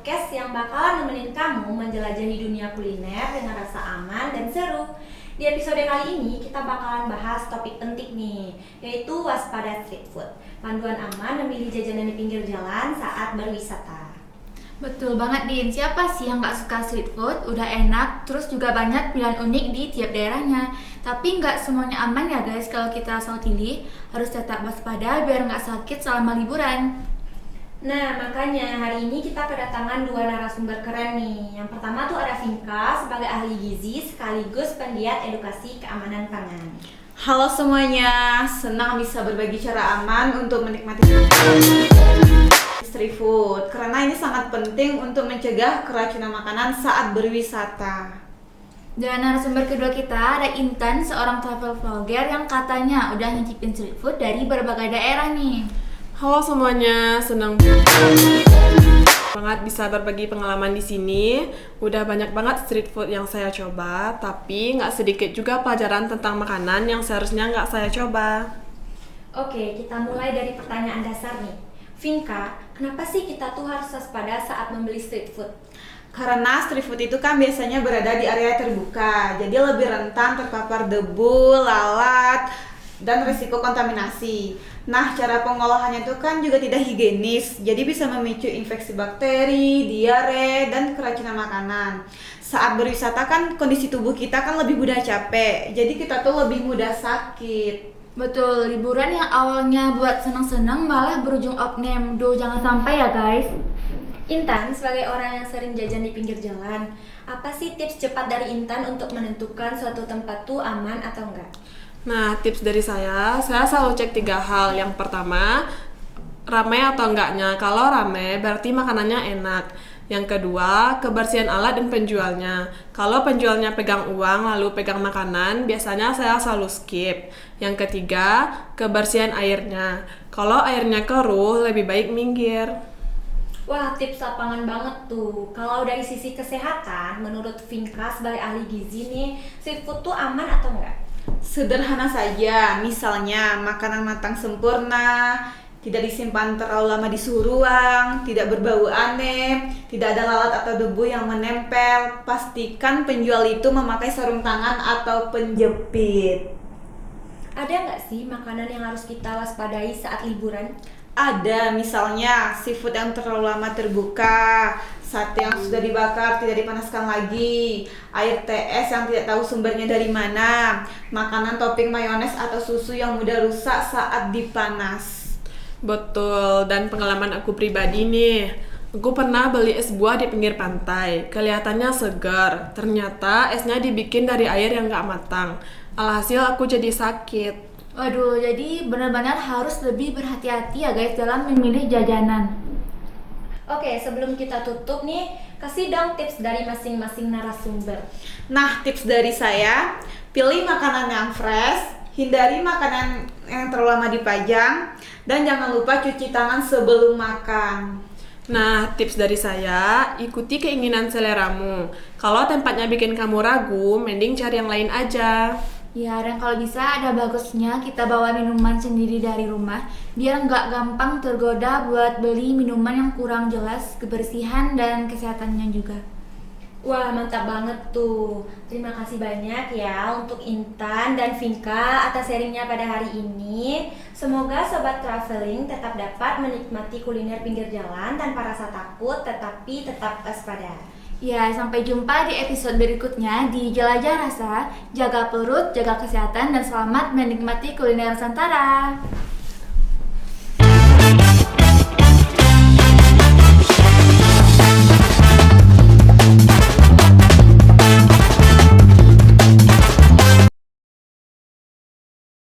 podcast yang bakalan nemenin kamu menjelajahi dunia kuliner dengan rasa aman dan seru. Di episode kali ini kita bakalan bahas topik penting nih, yaitu waspada street food. Panduan aman memilih jajanan di pinggir jalan saat berwisata. Betul banget Din, siapa sih yang gak suka street food? Udah enak, terus juga banyak pilihan unik di tiap daerahnya. Tapi gak semuanya aman ya guys kalau kita asal pilih. Harus tetap waspada biar gak sakit selama liburan. Nah, makanya hari ini kita kedatangan dua narasumber keren nih. Yang pertama tuh ada Vinka sebagai ahli gizi sekaligus penggiat edukasi keamanan pangan. Halo semuanya, senang bisa berbagi cara aman untuk menikmati street food karena ini sangat penting untuk mencegah keracunan makanan saat berwisata. Dan narasumber kedua kita ada Intan, seorang travel vlogger yang katanya udah nyicipin street food dari berbagai daerah nih. Halo semuanya, senang banget bisa berbagi pengalaman di sini. Udah banyak banget street food yang saya coba, tapi nggak sedikit juga pelajaran tentang makanan yang seharusnya nggak saya coba. Oke, kita mulai dari pertanyaan dasar nih. Vinka, kenapa sih kita tuh harus waspada saat membeli street food? Karena street food itu kan biasanya berada di area terbuka, jadi lebih rentan terpapar debu, lalat, dan risiko kontaminasi. Nah, cara pengolahannya itu kan juga tidak higienis, jadi bisa memicu infeksi bakteri, diare, dan keracunan makanan. Saat berwisata kan kondisi tubuh kita kan lebih mudah capek, jadi kita tuh lebih mudah sakit. Betul, liburan yang awalnya buat senang-senang malah berujung oknum. Jangan sampai ya guys. Intan, sebagai orang yang sering jajan di pinggir jalan, apa sih tips cepat dari Intan untuk menentukan suatu tempat tuh aman atau enggak? Nah, tips dari saya selalu cek 3 hal. Yang pertama, ramai atau enggaknya. Kalau ramai, berarti makanannya enak. Yang kedua, kebersihan alat dan penjualnya. Kalau penjualnya pegang uang lalu pegang makanan, biasanya saya selalu skip. Yang ketiga, kebersihan airnya. Kalau airnya keruh, lebih baik minggir. Wah, tips lapangan banget tuh. Kalau dari sisi kesehatan, menurut Vinka sebagai ahli gizi nih, street food tuh aman atau enggak? Sederhana saja, misalnya makanan matang sempurna, tidak disimpan terlalu lama di suhu ruang, tidak berbau aneh, tidak ada lalat atau debu yang menempel. Pastikan penjual itu memakai sarung tangan atau penjepit. Ada nggak sih makanan yang harus kita waspadai saat liburan? Ada, misalnya seafood yang terlalu lama terbuka, sate yang sudah dibakar tidak dipanaskan lagi, air TS yang tidak tahu sumbernya dari mana, makanan topping mayones atau susu yang mudah rusak saat dipanas. Betul, dan pengalaman aku pribadi nih. Aku pernah beli es buah di pinggir pantai. Kelihatannya segar, ternyata esnya dibikin dari air yang gak matang. Alhasil aku jadi sakit. Waduh, jadi benar-benar harus lebih berhati-hati ya guys dalam memilih jajanan. Oke, sebelum kita tutup nih, kasih dong tips dari masing-masing narasumber. Nah, tips dari saya, pilih makanan yang fresh, hindari makanan yang terlalu lama dipajang, dan jangan lupa cuci tangan sebelum makan. Nah, tips dari saya, ikuti keinginan seleramu. Kalau tempatnya bikin kamu ragu, mending cari yang lain aja. Ya, dan kalau bisa ada bagusnya kita bawa minuman sendiri dari rumah biar nggak gampang tergoda buat beli minuman yang kurang jelas kebersihan dan kesehatannya juga. Wah, mantap banget tuh. Terima kasih banyak ya untuk Intan dan Vinka atas sharingnya pada hari ini. Semoga Sobat Traveling tetap dapat menikmati kuliner pinggir jalan tanpa rasa takut, tetapi tetap waspada. Ya, sampai jumpa di episode berikutnya di Jelajah Rasa. Jaga perut, jaga kesehatan, dan selamat menikmati kuliner Nusantara.